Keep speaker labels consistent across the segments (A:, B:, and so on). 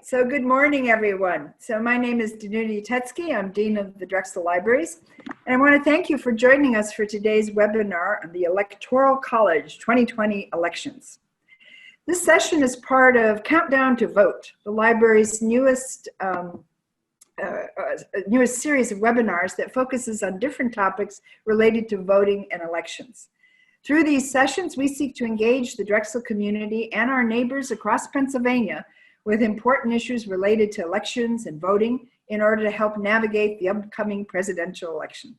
A: So good morning, everyone. So my name is Danuta Tetsky. I'm Dean of the Drexel Libraries. And I want to thank you for joining us for today's webinar on the Electoral College 2020 elections. This session is part of Countdown to Vote, the library's newest series of webinars that focuses on different topics related to voting and elections. Through these sessions, we seek to engage the Drexel community and our neighbors across Pennsylvania with important issues related to elections and voting in order to help navigate the upcoming presidential election.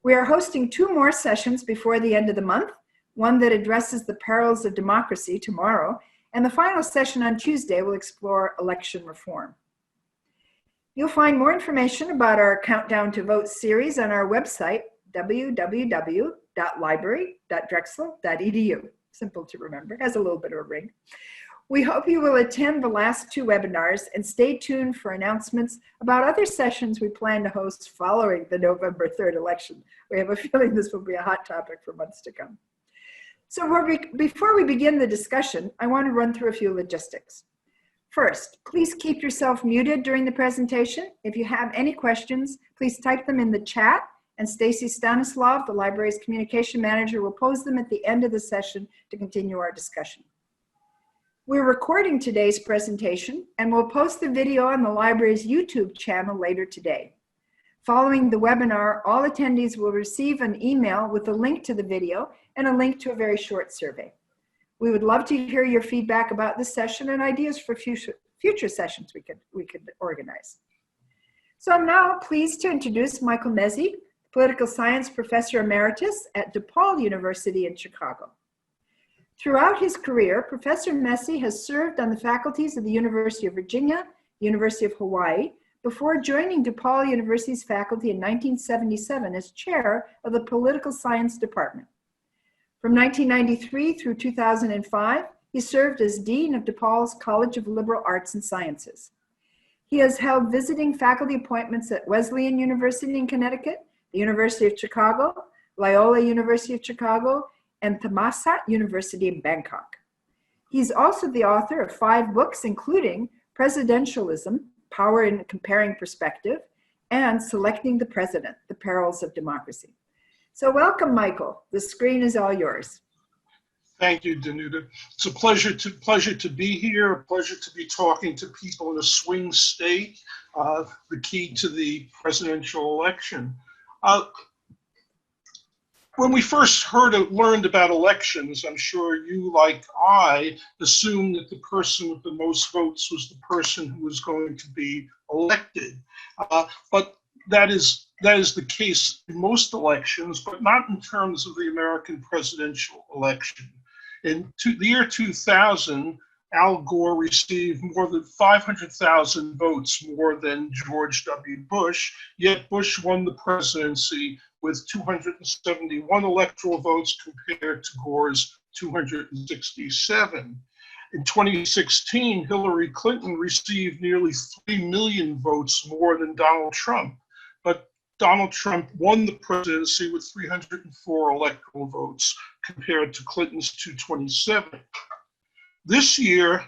A: We are hosting 2 more sessions before the end of the month, one that addresses the perils of democracy tomorrow, and the final session on Tuesday will explore election reform. You'll find more information about our Countdown to Vote series on our website, www.library.drexel.edu. Simple to remember, has a little bit of a ring. We hope you will attend the last 2 webinars and stay tuned for announcements about other sessions we plan to host following the November 3rd election. We have a feeling this will be a hot topic for months to come. So before we begin the discussion, I want to run through a few logistics. First, please keep yourself muted during the presentation. If you have any questions, please type them in the chat, and Stacy Stanislav, the library's communication manager, will pose them at the end of the session to continue our discussion. We're recording today's presentation and we'll post the video on the library's YouTube channel later today. Following the webinar, all attendees will receive an email with a link to the video and a link to a very short survey. We would love to hear your feedback about this session and ideas for future sessions we could organize. So I'm now pleased to introduce Michael Mezey, Political Science Professor Emeritus at DePaul University in Chicago. Throughout his career, Professor Mezey has served on the faculties of the University of Virginia, University of Hawaii, before joining DePaul University's faculty in 1977 as chair of the Political Science Department. From 1993 through 2005, he served as Dean of DePaul's College of Liberal Arts and Sciences. He has held visiting faculty appointments at Wesleyan University in Connecticut, the University of Chicago, Loyola University of Chicago, and Thammasat University in Bangkok. He's also the author of 5 books, including Presidentialism, Power in Comparing Perspective, and Selecting the President, The Perils of Democracy. So welcome, Michael. The screen is all yours.
B: Thank you, Danuta. It's a pleasure to be here, a pleasure to be talking to people in a swing state, the key to the presidential election. When we first learned about elections, I'm sure you, like I, assumed that the person with the most votes was the person who was going to be elected. But that is the case in most elections, but not in terms of the American presidential election. In the year 2000, Al Gore received more than 500,000 votes more than George W. Bush, yet Bush won the presidency with 271 electoral votes compared to Gore's 267. In 2016, Hillary Clinton received nearly 3 million votes more than Donald Trump, but Donald Trump won the presidency with 304 electoral votes compared to Clinton's 227. This year,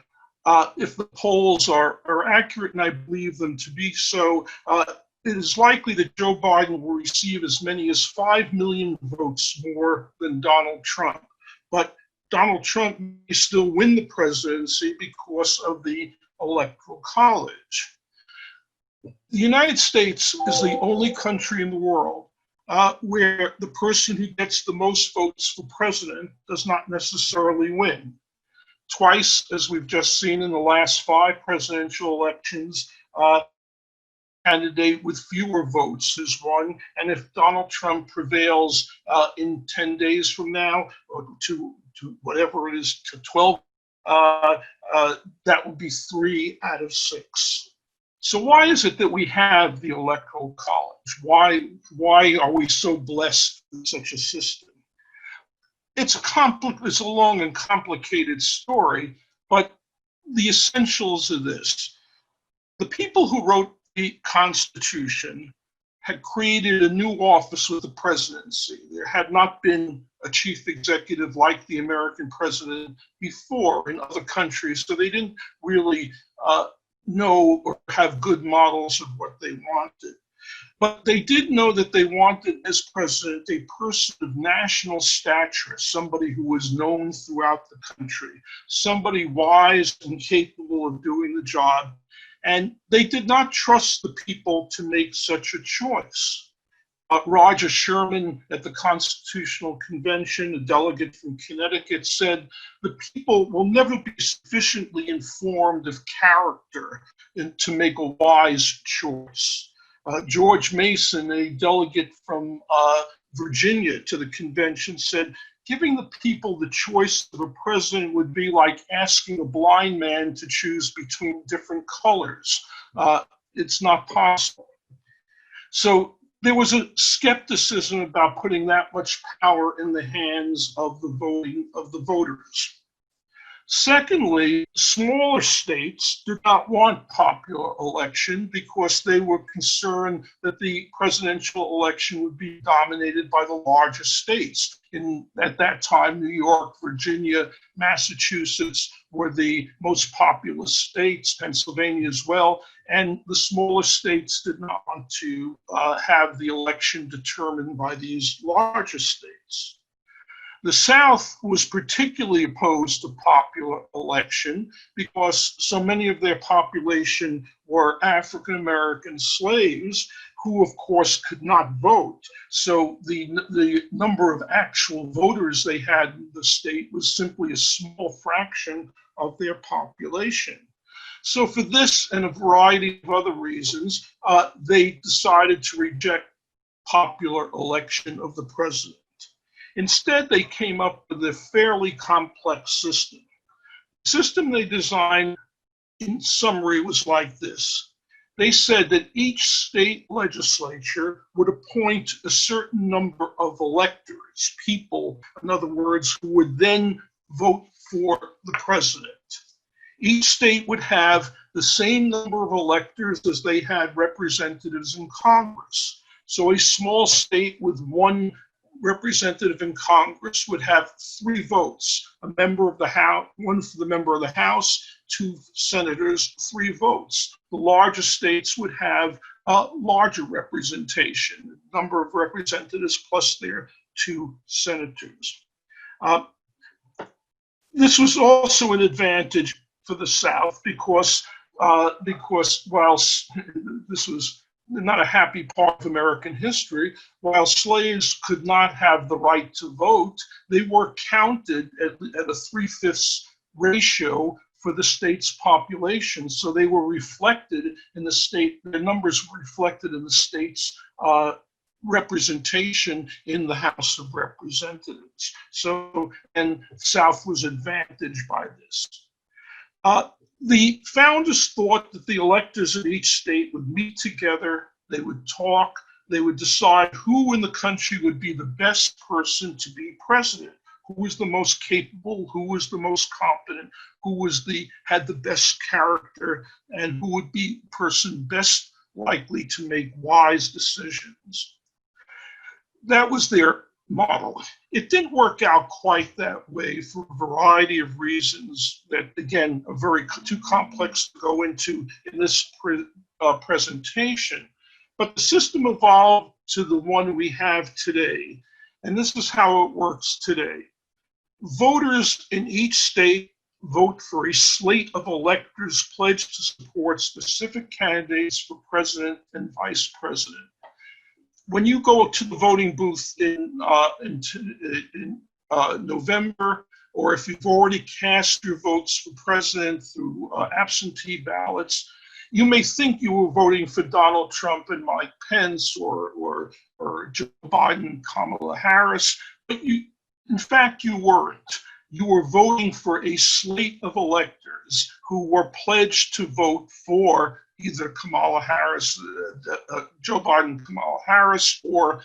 B: if the polls are accurate, and I believe them to be so, it is likely that Joe Biden will receive as many as 5 million votes more than Donald Trump. But Donald Trump may still win the presidency because of the Electoral College. The United States is the only country in the world where the person who gets the most votes for president does not necessarily win. Twice, as we've just seen in the last 5 presidential elections, candidate with fewer votes has won, and if Donald Trump prevails in 10 days from now, or to whatever it is, to 12, that would be 3 out of 6. So why is it that we have the Electoral College? Why are we so blessed with such a system? It's a long and complicated story, but the essentials are this. The people who wrote the Constitution had created a new office with the presidency. There had not been a chief executive like the American president before in other countries, so they didn't really know or have good models of what they wanted. But they did know that they wanted, as president, a person of national stature, somebody who was known throughout the country, somebody wise and capable of doing the job. And they did not trust the people to make such a choice. Roger Sherman at the Constitutional Convention, a delegate from Connecticut, said the people will never be sufficiently informed of character to make a wise choice. George Mason, a delegate from Virginia to the convention, said giving the people the choice of a president would be like asking a blind man to choose between different colors. It's not possible. So there was a skepticism about putting that much power in the hands of the voters. Secondly, smaller states did not want popular election because they were concerned that the presidential election would be dominated by the larger states. At that time, New York, Virginia, Massachusetts were the most populous states, Pennsylvania as well, and the smaller states did not want to have the election determined by these larger states. The South was particularly opposed to popular election because so many of their population were African American slaves who, of course, could not vote. So the number of actual voters they had in the state was simply a small fraction of their population. So for this and a variety of other reasons, they decided to reject popular election of the president. Instead, they came up with a fairly complex system. The system they designed, in summary, was like this. They said that each state legislature would appoint a certain number of electors, people, in other words, who would then vote for the president. Each state would have the same number of electors as they had representatives in Congress. So a small state with one representative in Congress would have 3 votes, a member of the House, 1 for the member of the House, 2 senators, 3 votes. The larger states would have a larger representation, number of representatives plus their 2 senators. This was also an advantage for the South because while this was not a happy part of American history, while slaves could not have the right to vote, they were counted at a 3/5 ratio for the state's population. So they were reflected in the state, their numbers were reflected in the state's representation in the House of Representatives. So, and the South was advantaged by this. The founders thought that the electors of each state would meet together, they would talk, they would decide who in the country would be the best person to be president, who was the most capable, who was the most competent, who had the best character, and who would be the person best likely to make wise decisions. That was their model. It didn't work out quite that way for a variety of reasons that, again, are too complex to go into in this presentation. But the system evolved to the one we have today, and this is how it works today. Voters in each state vote for a slate of electors pledged to support specific candidates for president and vice president. When you go to the voting booth in November, or if you've already cast your votes for president through absentee ballots, you may think you were voting for Donald Trump and Mike Pence or Joe Biden, Kamala Harris, but in fact, you weren't. You were voting for a slate of electors who were pledged to vote for either Kamala Harris, Joe Biden, Kamala Harris, or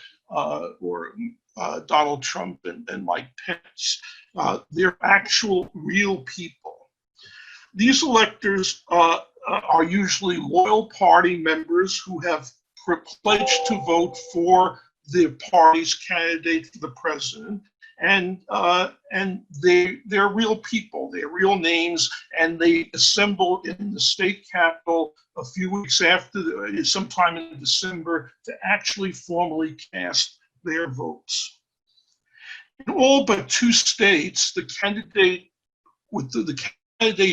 B: Donald Trump and Mike Pence. They're actual real people. These electors are usually loyal party members who have pledged to vote for the party's candidate for the president, and they're real people, they're real names, and they assembled in the state capitol a few weeks after, sometime in December, to actually formally cast their votes. In all but 2 states, the candidate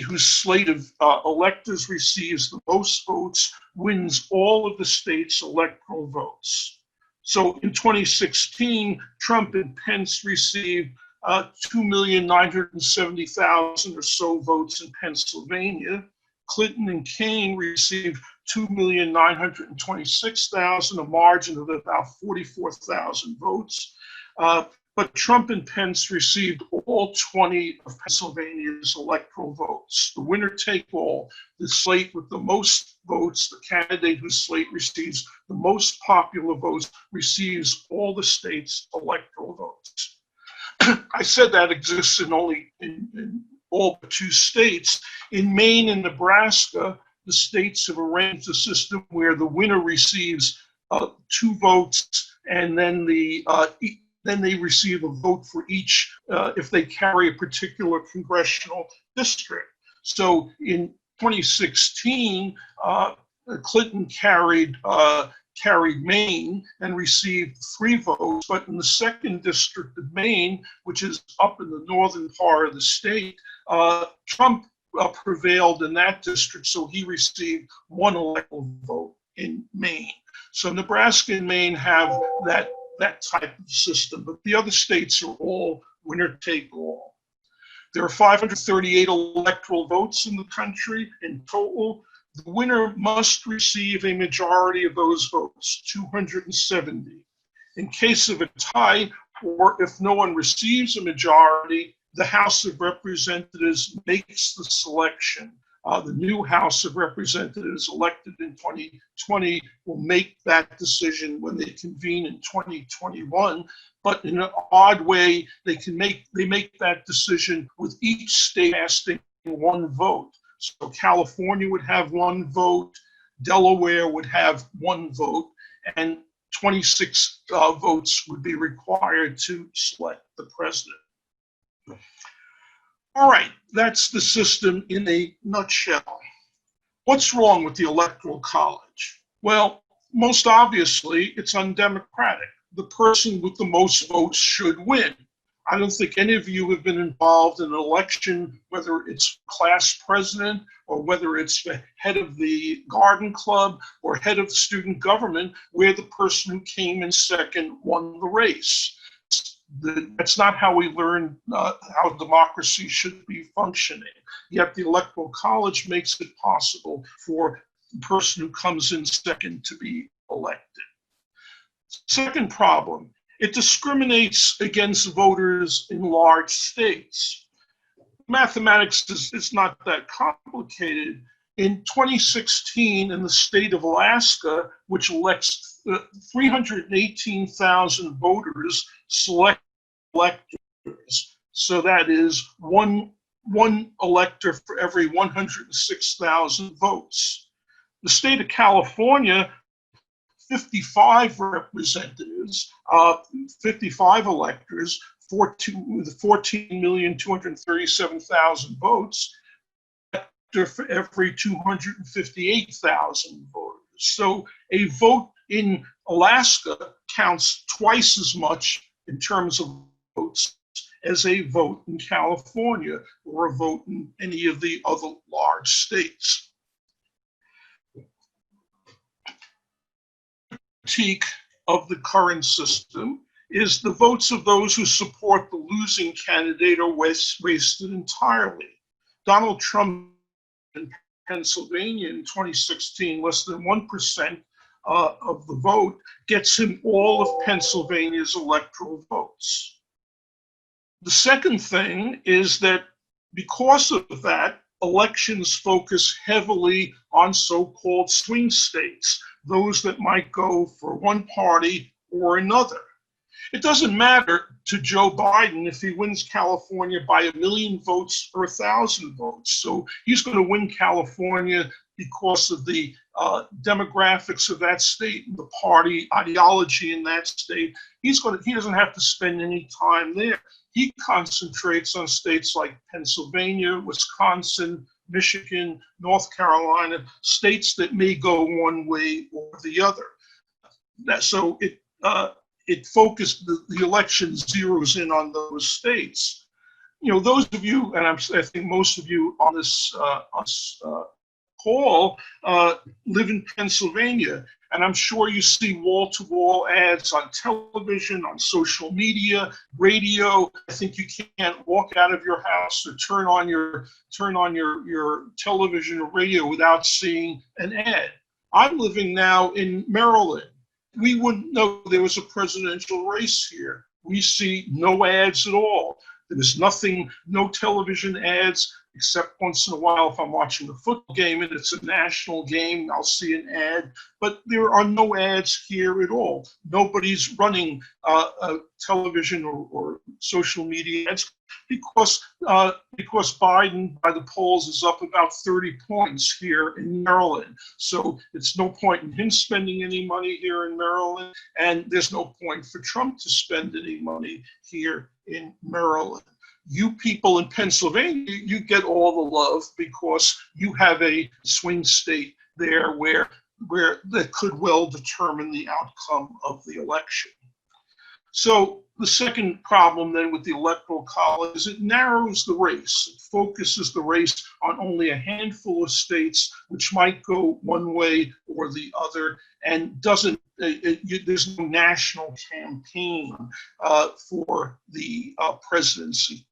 B: whose slate of electors receives the most votes wins all of the state's electoral votes. So in 2016, Trump and Pence received 2,970,000 or so votes in Pennsylvania. Clinton and Kaine received 2,926,000, a margin of about 44,000 votes. But Trump and Pence received all 20 of Pennsylvania's electoral votes. The winner take all, the slate with the most votes, the candidate whose slate receives the most popular votes, receives all the state's electoral votes. I said that exists in all but 2 states. In Maine and Nebraska, the states have arranged a system where the winner receives 2 votes, and then they receive a vote for each if they carry a particular congressional district. So in 2016, Clinton carried Maine and received 3 votes, but in the 2nd district of Maine, which is up in the northern part of the state, Trump prevailed in that district, so he received 1 electoral vote in Maine. So Nebraska and Maine have that type of system, but the other states are all winner take all. There are 538 electoral votes in the country in total. The winner must receive a majority of those votes, 270. In case of a tie, or if no one receives a majority, the House of Representatives makes the selection. The new House of Representatives elected in 2020 will make that decision when they convene in 2021. But in an odd way, they make that decision with each state casting 1 vote. So California would have 1 vote, Delaware would have 1 vote, and 26 votes would be required to select the president. All right, that's the system in a nutshell. What's wrong with the Electoral College? Well, most obviously, it's undemocratic. The person with the most votes should win. I don't think any of you have been involved in an election, whether it's class president or whether it's the head of the garden club or head of student government, where the person who came in second won the race. That's not how we learn how democracy should be functioning. Yet the Electoral College makes it possible for the person who comes in second to be elected. Second problem, it discriminates against voters in large states. Mathematics is not that complicated. In 2016, in the state of Alaska, which elects 318,000 voters, select electors. So that is one elector for every 106,000 votes. The state of California, 55 representatives, 55 electors, 14,237,000 votes, for every 258,000 voters. So a vote in Alaska counts twice as much in terms of votes as a vote in California or a vote in any of the other large states. Critique of the current system is the votes of those who support the losing candidate are wasted entirely. Donald Trump in Pennsylvania in 2016, less than 1% of the vote, gets him all of Pennsylvania's electoral votes. The second thing is that because of that, elections focus heavily on so-called swing states, those that might go for one party or another. It doesn't matter to Joe Biden if he wins California by 1 million votes or 1,000 votes. So he's going to win California because of the demographics of that state and the party ideology in that state. He doesn't have to spend any time there. He concentrates on states like Pennsylvania, Wisconsin, Michigan, North Carolina, states that may go one way or the other. So it focused, the election zeroes in on those states. You know, those of you, and I think most of you on this call live in Pennsylvania, and I'm sure you see wall-to-wall ads on television, on social media, radio. I think you can't walk out of your house or turn on your television or radio without seeing an ad. I'm living now in Maryland. We wouldn't know there was a presidential race here. We see no ads at all. There's nothing, no television ads, except once in a while if I'm watching a football game and it's a national game, I'll see an ad. But there are no ads here at all. Nobody's running television or social media ads because Biden, by the polls, is up about 30 points here in Maryland. So it's no point in him spending any money here in Maryland, and there's no point for Trump to spend any money here in Maryland. You people in Pennsylvania, you get all the love because you have a swing state there where that could well determine the outcome of the election. So the second problem then with the Electoral College is it narrows the race. It focuses the race on only a handful of states, which might go one way or the other, and doesn't. There's no national campaign for the presidency.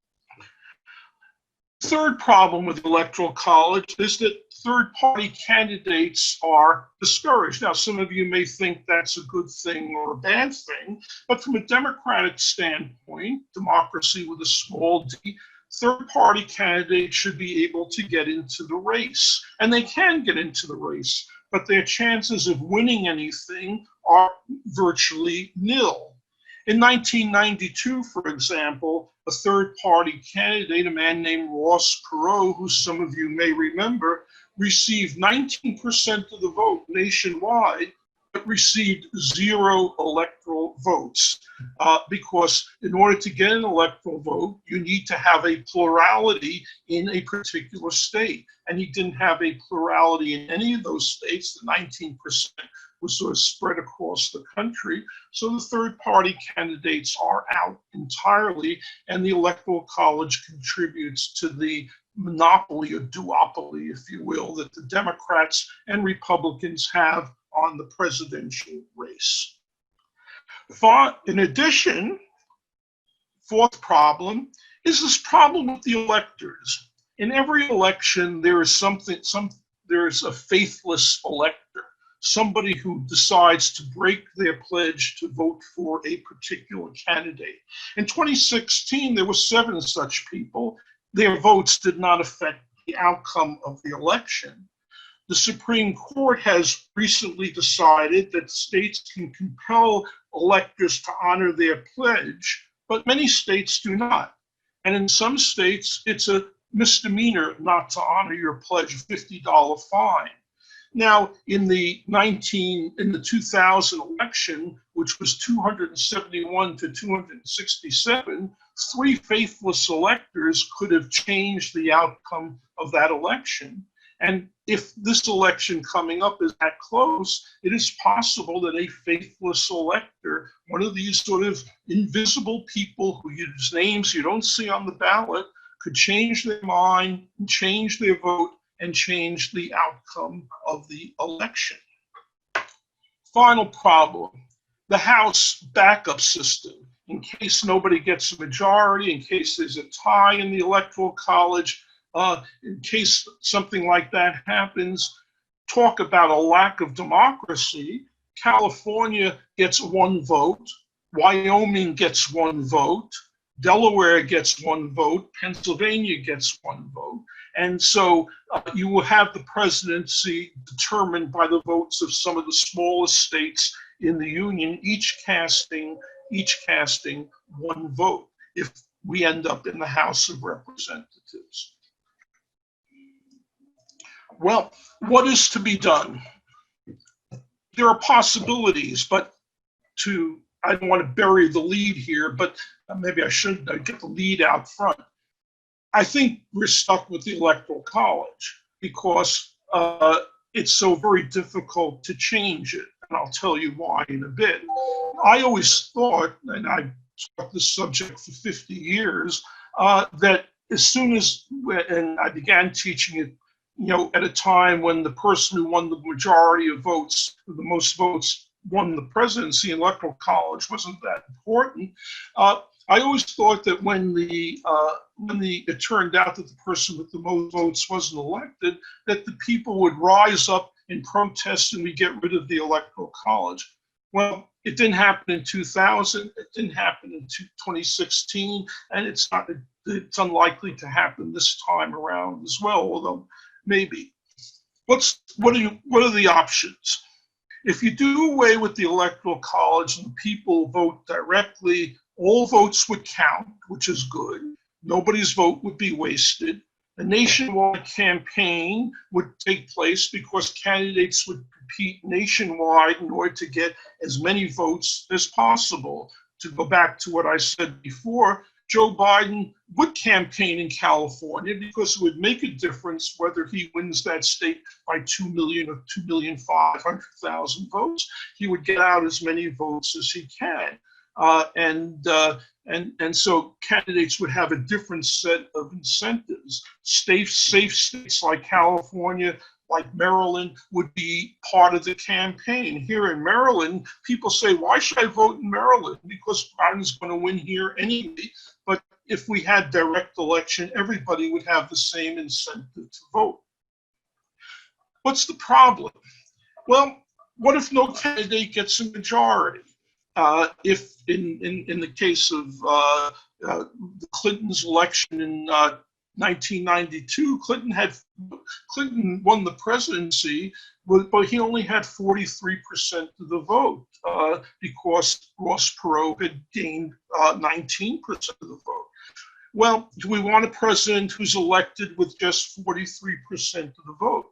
B: Third problem with the Electoral College is that third-party candidates are discouraged. Now, some of you may think that's a good thing or a bad thing, but from a democratic standpoint, democracy with a small d, third-party candidates should be able to get into the race. And they can get into the race, but their chances of winning anything are virtually nil. In 1992, for example, a third-party candidate, a man named Ross Perot, who some of you may remember, received 19% of the vote nationwide, but received 0 electoral votes. Because in order to get an electoral vote, you need to have a plurality in a particular state. And he didn't have a plurality in any of those states. The 19% was sort of spread across the country. So the third-party candidates are out entirely, and the Electoral College contributes to the monopoly or duopoly, if you will, that the Democrats and Republicans have on the presidential race. In addition, fourth problem is this problem with the electors. In every election, there is a faithless elector, somebody who decides to break their pledge to vote for a particular candidate. In 2016, there were 7 such people. Their votes did not affect the outcome of the election. The Supreme Court has recently decided that states can compel electors to honor their pledge, but many states do not. And in some states, it's a misdemeanor not to honor your pledge, a $50 fine. Now, in the 2000 election, which was 271 to 267, 3 faithless electors could have changed the outcome of that election. And if this election coming up is that close, it is possible that a faithless elector, one of these sort of invisible people whose names you don't see on the ballot, could change their mind, change their vote, and change the outcome of the election. Final problem, the House backup system. In case nobody gets a majority, in case there's a tie in the Electoral College, in case something like that happens, talk about a lack of democracy. California gets 1 vote, Wyoming gets 1 vote, Delaware gets 1 vote, Pennsylvania gets 1 vote. And so you will have the presidency determined by the votes of some of the smallest states in the union, each casting 1 vote if we end up in the House of Representatives. Well, what is to be done? There are possibilities, but I don't want to bury the lead here, but maybe I should get the lead out front. I think we're stuck with the Electoral College because it's so very difficult to change it. And I'll tell you why in a bit. I always thought, and I taught this subject for 50 years, that as soon as, and I began teaching it, at a time when the person who won the majority of votes, the most votes, won the presidency, Electoral College wasn't that important. I always thought that when it turned out that the person with the most votes wasn't elected, that the people would rise up in protest and we get rid of the Electoral College. Well, it didn't happen in 2000. It didn't happen in 2016, and it's unlikely to happen this time around as well. Although maybe. What are the options? If you do away with the Electoral College and people vote directly, all votes would count, which is good. Nobody's vote would be wasted. A nationwide campaign would take place because candidates would compete nationwide in order to get as many votes as possible. To go back to what I said before, Joe Biden would campaign in California because it would make a difference whether he wins that state by 2 million or 2,500,000 votes. He would get out as many votes as he can. And so candidates would have a different set of incentives. Safe states like California, like Maryland, would be part of the campaign. Here in Maryland, people say, why should I vote in Maryland? Because Biden's going to win here anyway. But if we had direct election, everybody would have the same incentive to vote. What's the problem? Well, what if no candidate gets a majority? If in the case of Clinton's election in 1992, Clinton won the presidency, but he only had 43% of the vote because Ross Perot had gained 19% of the vote. Well, do we want a president who's elected with just 43% of the vote?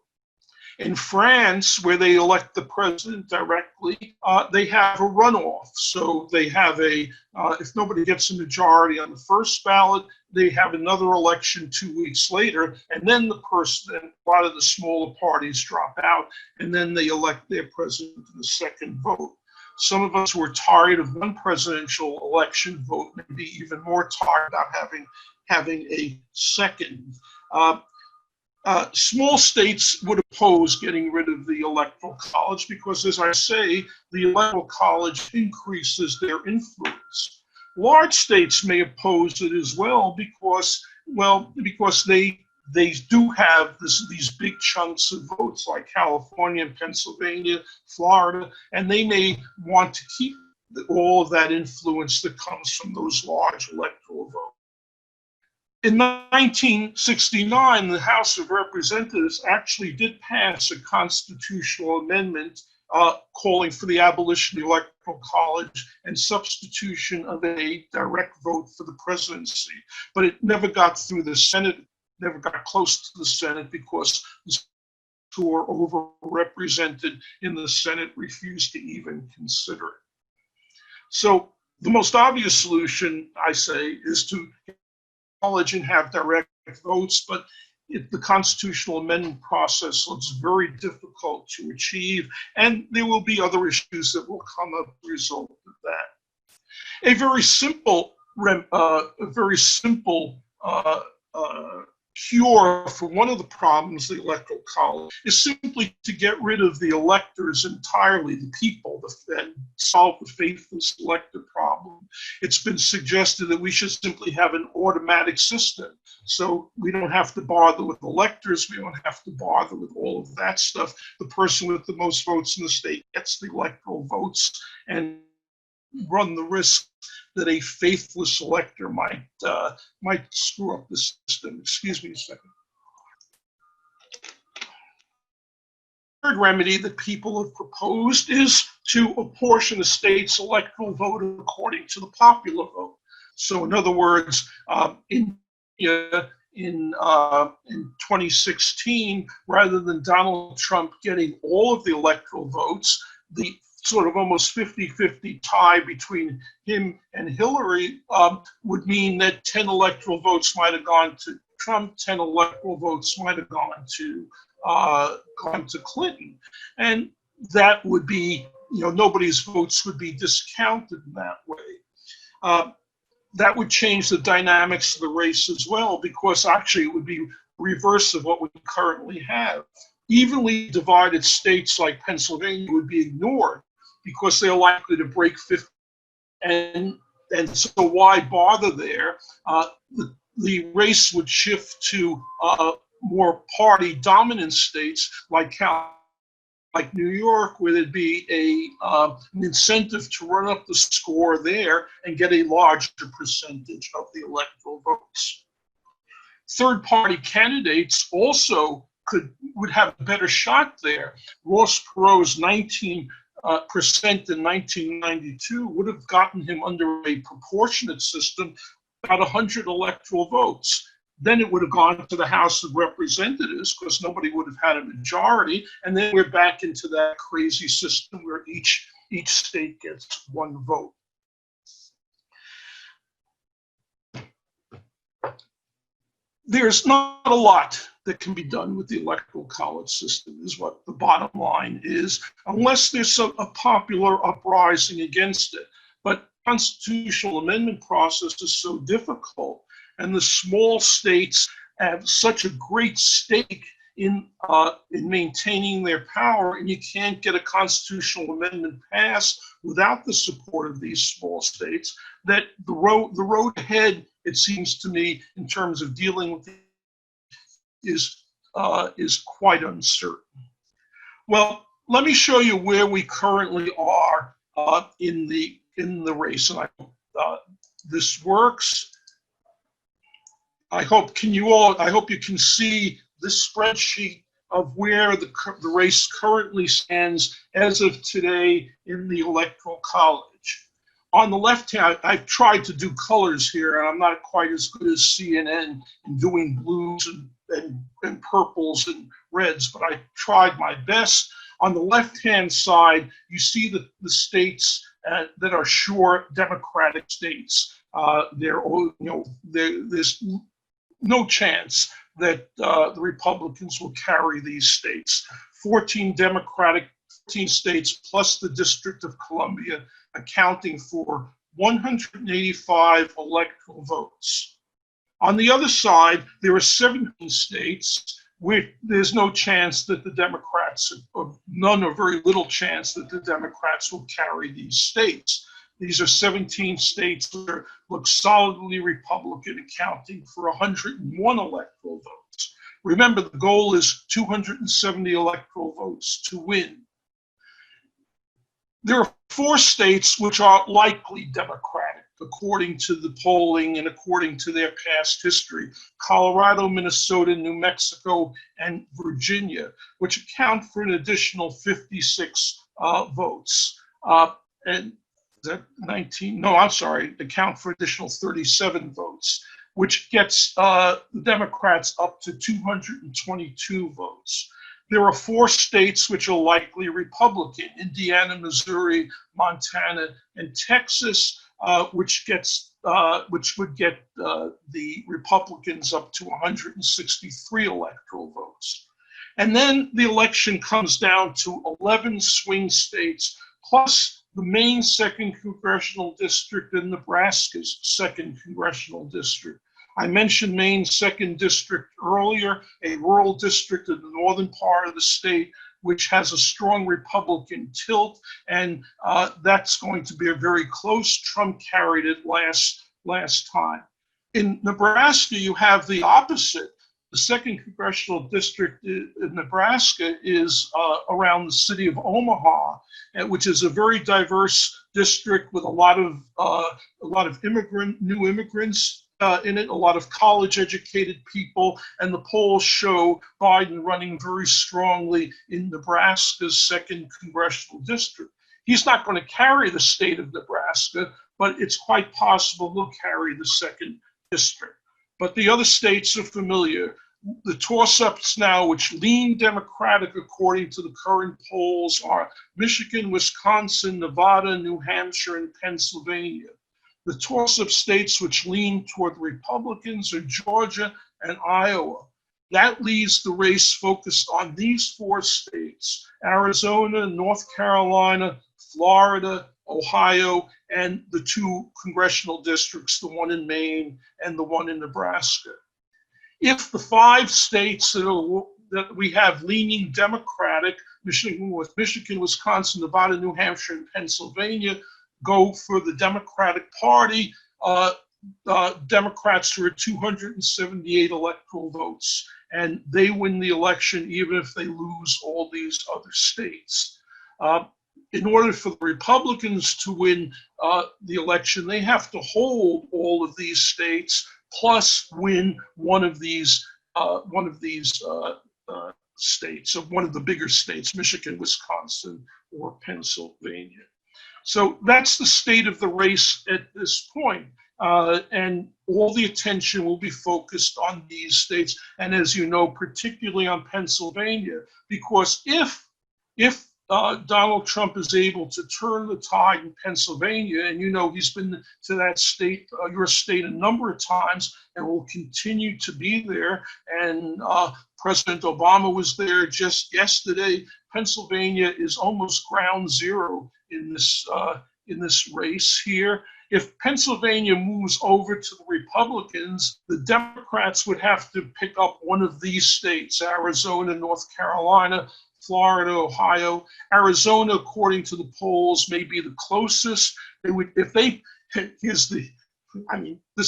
B: In France, where they elect the president directly, they have a runoff. So they have if nobody gets a majority on the first ballot, they have another election 2 weeks later, and then a lot of the smaller parties drop out, and then they elect their president in the second vote. Some of us who are tired of one presidential election vote may be even more tired about having a second. Small states would oppose getting rid of the Electoral College because, as I say, the Electoral College increases their influence. Large states may oppose it as well because they do have these big chunks of votes like California, Pennsylvania, Florida, and they may want to keep all of that influence that comes from those large electoral votes. In 1969, the House of Representatives actually did pass a constitutional amendment calling for the abolition of the Electoral College and substitution of a direct vote for the presidency. But it never got through the Senate, never got close to the Senate because those who are overrepresented in the Senate refused to even consider it. So the most obvious solution, I say, is to college and have direct votes, but the constitutional amendment process looks very difficult to achieve, and there will be other issues that will come up as a result of that. A very simple cure for one of the problems of the Electoral College is simply to get rid of the electors entirely, the people, and solve the faithless elector problem. It's been suggested that we should simply have an automatic system. So we don't have to bother with electors, we don't have to bother with all of that stuff. The person with the most votes in the state gets the electoral votes and run the risk that a faithless elector might screw up the system. Excuse me a second. The third remedy that people have proposed is to apportion a state's electoral vote according to the popular vote. So in other words, in India, in 2016, rather than Donald Trump getting all of the electoral votes, the sort of almost 50-50 tie between him and Hillary would mean that 10 electoral votes might have gone to Trump, 10 electoral votes might have gone to Clinton. And that would be, nobody's votes would be discounted in that way. That would change the dynamics of the race as well, because actually it would be reverse of what we currently have. Evenly divided states like Pennsylvania would be ignored because they're likely to break 50. And so why bother there? The race would shift to more party dominant states like New York, where there'd be an incentive to run up the score there and get a larger percentage of the electoral votes. Third-party candidates also would have a better shot there. Ross Perot's 19% in 1992 would have gotten him under a proportionate system about 100 electoral votes. Then it would have gone to the House of Representatives because nobody would have had a majority. And then we're back into that crazy system where each state gets one vote. There's not a lot that can be done with the Electoral College system, is what the bottom line is, unless there's a popular uprising against it. But constitutional amendment process is so difficult, and the small states have such a great stake in maintaining their power, and you can't get a constitutional amendment passed without the support of these small states, that the road ahead, it seems to me, in terms of dealing with it, is quite uncertain. Well, let me show you where we currently are in the race, and I hope this works. I hope you can see this spreadsheet of where the race currently stands as of today in the Electoral College. On the left hand, I've tried to do colors here, and I'm not quite as good as CNN in doing blues and purples and reds, but I tried my best. On the left-hand side, you see the states that are sure Democratic states. There's no chance that the Republicans will carry these states. 14 states plus the District of Columbia, accounting for 185 electoral votes. On the other side, there are 17 states where there's no chance that the Democrats, or none or very little chance that the Democrats will carry these states. These are 17 states that look solidly Republican, accounting for 101 electoral votes. Remember, the goal is 270 electoral votes to win. There are 4 states which are likely Democratic, according to the polling and according to their past history: Colorado, Minnesota, New Mexico, and Virginia, which account for an additional 56 votes. And is that 19? No, I'm sorry, account for additional 37 votes, which gets the Democrats up to 222 votes. There are 4 states which are likely Republican: Indiana, Missouri, Montana, and Texas, which would get the Republicans up to 163 electoral votes. And then the election comes down to 11 swing states, plus the Maine 2nd Congressional District and Nebraska's 2nd Congressional District. I mentioned Maine's 2nd District earlier, a rural district in the northern part of the state, which has a strong Republican tilt, and that's going to be a very close. Trump carried it last time. In Nebraska, you have the opposite. The 2nd Congressional District in Nebraska is around the city of Omaha, which is a very diverse district with a lot of new immigrants in it, a lot of college-educated people, and the polls show Biden running very strongly in Nebraska's 2nd Congressional District. He's not going to carry the state of Nebraska, but it's quite possible he'll carry the 2nd District. but the other states are familiar. The toss-ups now, which lean Democratic according to the current polls, are Michigan, Wisconsin, Nevada, New Hampshire, and Pennsylvania. The toss-up states which lean toward the Republicans are Georgia and Iowa. That leaves the race focused on these 4 states: Arizona, North Carolina, Florida, Ohio, and the 2 congressional districts, the one in Maine and the one in Nebraska. If the 5 states that we have leaning Democratic, Michigan, Wisconsin, Nevada, New Hampshire, and Pennsylvania, go for the Democratic Party, Democrats are at 278 electoral votes, and they win the election even if they lose all these other states. In order for the Republicans to win the election, they have to hold all of these states plus win one of these states, of one of the bigger states, Michigan, Wisconsin, or Pennsylvania. So that's the state of the race at this point. And all the attention will be focused on these states. And as you know, particularly on Pennsylvania, because if Donald Trump is able to turn the tide in Pennsylvania, and you know he's been to that state, your state, a number of times, and will continue to be there. And President Obama was there just yesterday. Pennsylvania is almost ground zero in this race here. If Pennsylvania moves over to the Republicans, the Democrats would have to pick up one of these states: Arizona, North Carolina, Florida, Ohio. Arizona, according to the polls, may be the closest. They would, if they, this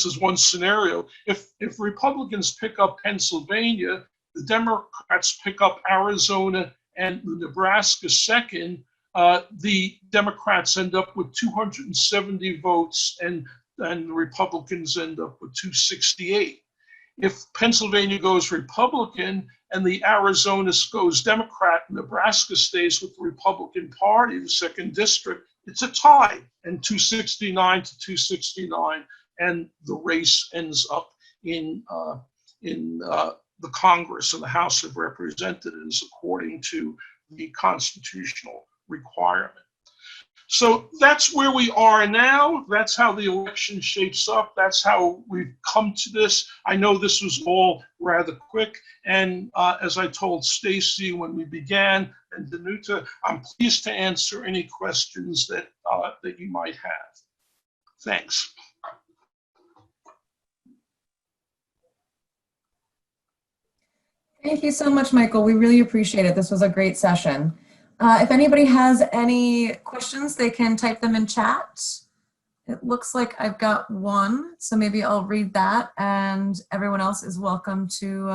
B: is one scenario. If Republicans pick up Pennsylvania, the Democrats pick up Arizona and Nebraska second, the Democrats end up with 270 votes and the Republicans end up with 268. If Pennsylvania goes Republican and the Arizona goes Democrat, and Nebraska stays with the Republican Party, the second district, it's a tie, and 269 to 269, and the race ends up in the Congress and the House of Representatives according to the constitutional requirement. So that's where we are now. That's how the election shapes up. That's how we've come to this. I know this was all rather quick. And as I told Stacy when we began, and Danuta, I'm pleased to answer any questions that you might have. Thanks.
C: Thank you so much, Michael. We really appreciate it. This was a great session. If anybody has any questions, they can type them in chat. It looks like I've got one, so maybe I'll read that, and everyone else is welcome to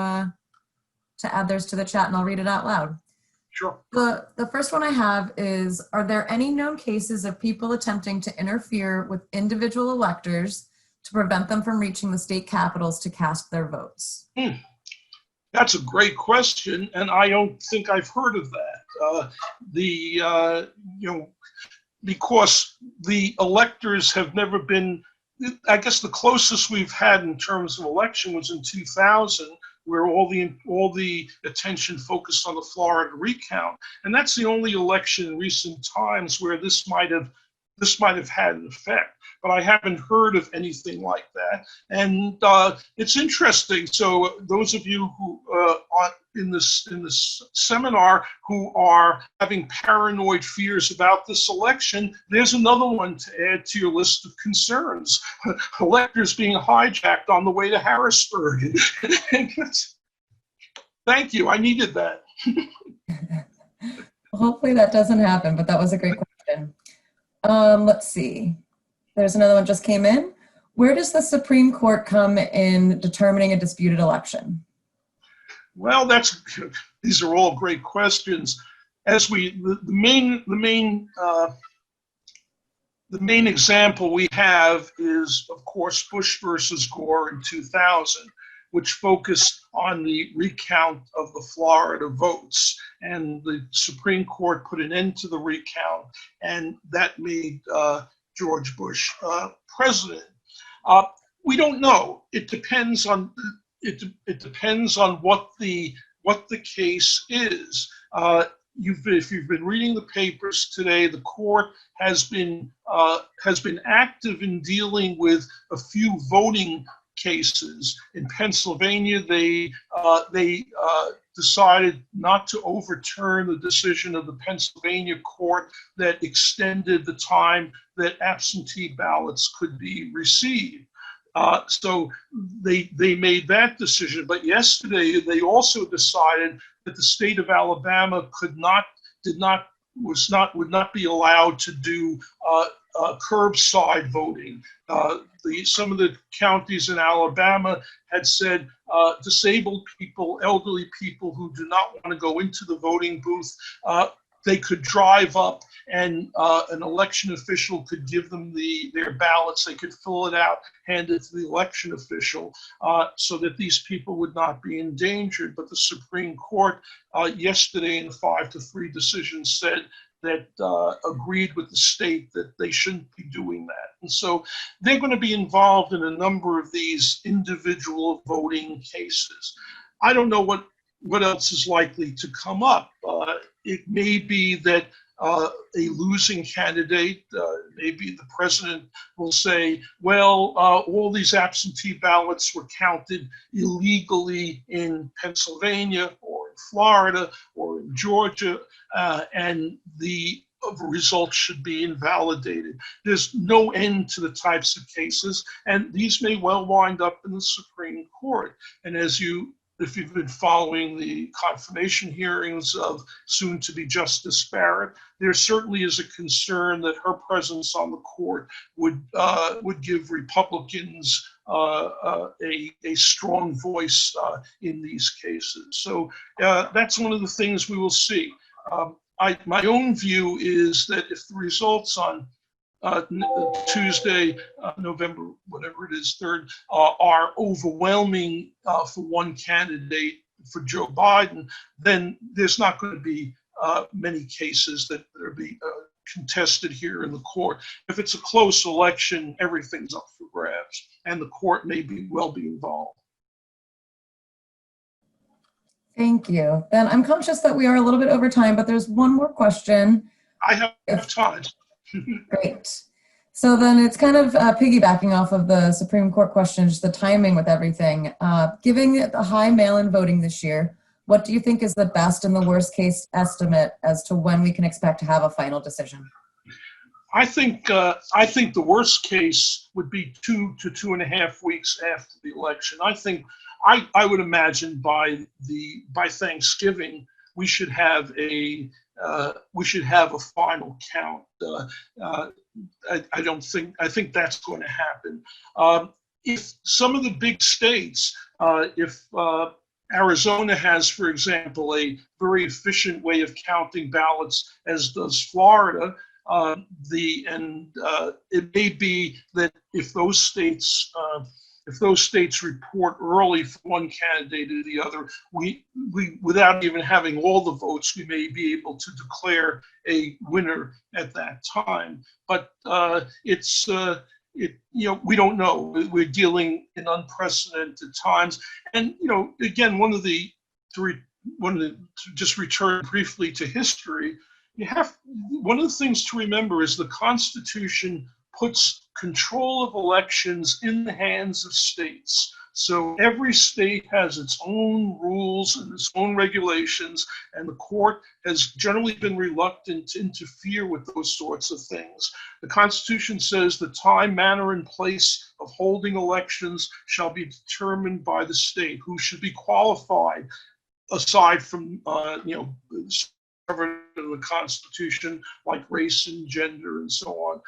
C: add theirs to the chat, and I'll read it out loud.
B: Sure.
C: The first one I have is, are there any known cases of people attempting to interfere with individual electors to prevent them from reaching the state capitals to cast their votes?
B: That's a great question, and I don't think I've heard of that. Because the electors have never been, I guess the closest we've had in terms of election was in 2000, where all the attention focused on the Florida recount, and that's the only election in recent times where this might have had an effect. But I haven't heard of anything like that, and it's interesting. So those of you who are in this seminar who are having paranoid fears about this election, there's another one to add to your list of concerns: electors being hijacked on the way to Harrisburg. Thank you. I needed that.
C: Well, hopefully that doesn't happen, but that was a great question. Let's see. There's another one just came in. Where does the Supreme Court come in determining a disputed election?
B: Well, these are all great questions. As the main example we have is, of course, Bush versus Gore in 2000, which focused on the recount of the Florida votes, and the Supreme Court put an end to the recount, and that made George Bush president. We don't know. It depends on it depends on what the case is. If you've been reading the papers today, the court has been active in dealing with a few voting cases. In Pennsylvania, they decided not to overturn the decision of the Pennsylvania court that extended the time that absentee ballots could be received. So they made that decision. But yesterday, they also decided that the state of Alabama would not be allowed to do curbside voting. Some of the counties in Alabama had said disabled people, elderly people who do not want to go into the voting booth, they could drive up and an election official could give them their ballots. They could fill it out, hand it to the election official, so that these people would not be endangered. But the Supreme Court yesterday in a 5-3 decision said that agreed with the state that they shouldn't be doing that. And so they're going to be involved in a number of these individual voting cases. I don't know what else is likely to come up. It may be that a losing candidate, maybe the president will say, well, all these absentee ballots were counted illegally in Pennsylvania or in Florida or in Georgia, and the results should be invalidated. There's no end to the types of cases, and these may well wind up in the Supreme Court. And if you've been following the confirmation hearings of soon-to-be Justice Barrett, there certainly is a concern that her presence on the court would give Republicans a strong voice in these cases. So that's one of the things we will see. My own view is that if the results on Tuesday, November, whatever it is, 3rd, are overwhelming for one candidate, for Joe Biden, then there's not going to be many cases that will be contested here in the court. If it's a close election, everything's up for grabs, and the court may well be involved.
C: Thank you. Then I'm conscious that we are a little bit over time, but there's one more question.
B: I have time.
C: Great. So then it's kind of piggybacking off of the Supreme Court question, just the timing with everything. Given the high mail-in voting this year, what do you think is the best and the worst case estimate as to when we can expect to have a final decision?
B: I think the worst case would be 2 to 2.5 weeks after the election. I would imagine by Thanksgiving we should have a final count. I think that's going to happen. If some of the big states, if Arizona has, for example, a very efficient way of counting ballots, as does Florida, it may be that if those states report early for one candidate or the other, we without even having all the votes, we may be able to declare a winner at that time. But we don't know. We're dealing in unprecedented times, and again, to just return briefly to history, one of the things to remember is the Constitution puts control of elections in the hands of states. So every state has its own rules and its own regulations, and the court has generally been reluctant to interfere with those sorts of things. The Constitution says the time, manner, and place of holding elections shall be determined by the state, who should be qualified, aside from covered in the Constitution, like race and gender and so on.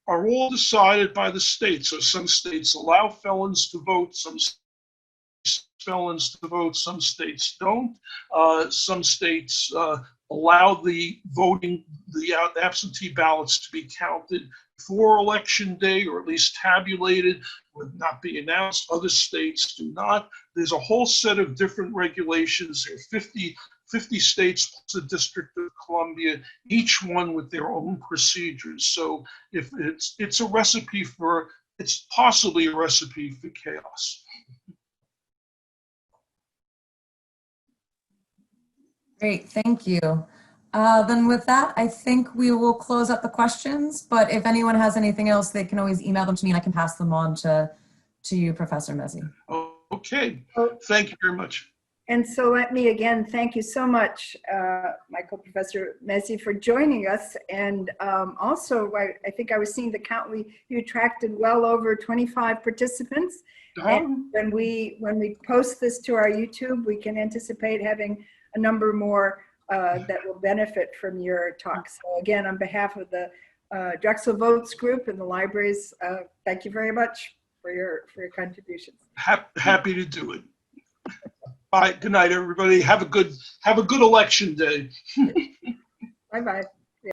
B: Are all decided by the state. So some states allow felons to vote, some felons to vote, some states don't. Some states allow the absentee ballots to be counted before election day, or at least tabulated, would not be announced. Other states do not. There's a whole set of different regulations. There are 50 states plus the District of Columbia, each one with their own procedures. So if it's a recipe for it's possibly a recipe for chaos.
C: Great, thank you. Then with that, I think we will close up the questions, but if anyone has anything else, they can always email them to me and I can pass them on to you, Professor Mezey.
B: Okay, thank you very much.
A: And so let me again thank you so much, Michael, Professor Mezey, for joining us. And also, I think I was seeing the count. You attracted well over 25 participants. And when we post this to our YouTube, we can anticipate having a number more that will benefit from your talk. So again, on behalf of the Electoral Votes group and the libraries, thank you very much for your contributions.
B: Happy to do it. Bye. Good night, everybody. Have a good election day.
A: Bye-bye.